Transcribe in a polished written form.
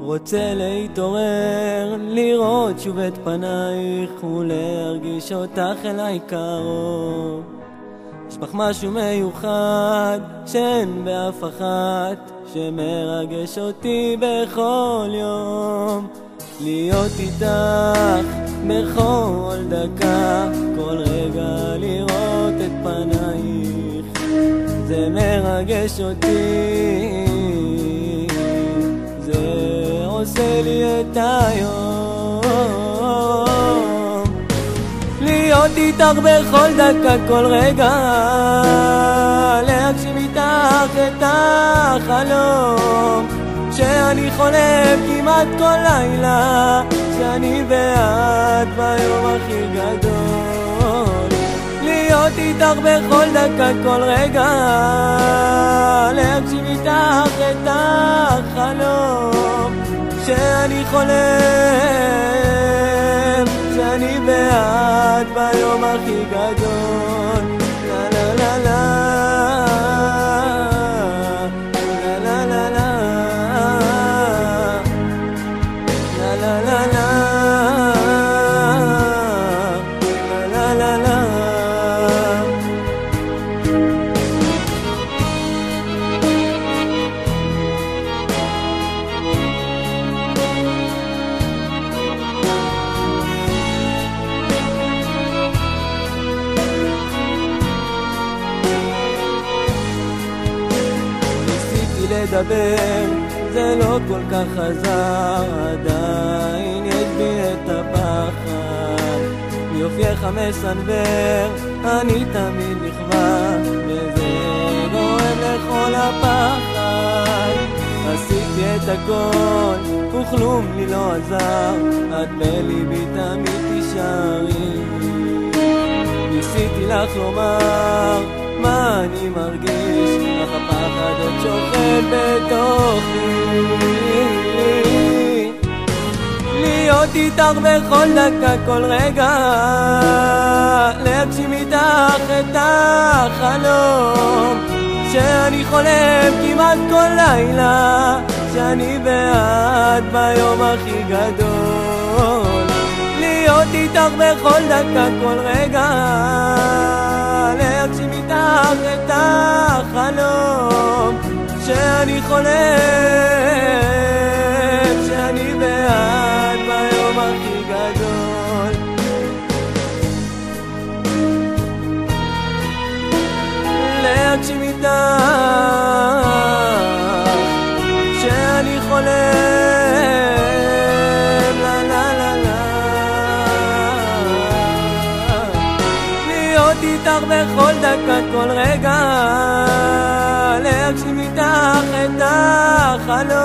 רוצה להתעורר, לראות שוב את פנייך ולהרגיש אותך אליי קרוב. יש בך משהו מיוחד שאין באף אחת, שמרגש אותי בכל יום. להיות איתך בכל דקה, כל רגע לראות את פנייך, זה מרגש אותי, זה עושה לי את היום. להיות איתך בכל דקה, כל רגע, להגשים איתך את החלום שאני חולם כמעט כל לילה, שאני ואת ביום הכי גדול. להיות איתך בכל דקה, כל רגע, להגשים איתך את החלום שאני חולם, שאני ואת ביום הכי גדול. לה לה לה לה לדבר, זה לא כל כך חזר, עדיין יש בי את הפחד. מיופייך המסנבר, אני תמיד נכווה, וזה גורם לכל הפחד. עשיתי את הכל, וכלום לי לא עזר, את בליבי תמיד תישארי. ניסיתי לך לומר מה אני מרגיש, אך הפחד עוד שוכן בתוכי. להיות איתך בכל דקה, כל רגע, להגשים איתך את החלום שאני חולם כמעט כל לילה, שאני ואת ביום הכי גדול. להיות איתך בכל דקה, כל רגע, להגשים איתך את החלום שאני חולם, שאני ואת ביום הכי גדול. להגשים איתך שאני חולם, לה לה לה לה. להיות איתך בכל דקה, כל רגע, להגשים איתך את החלום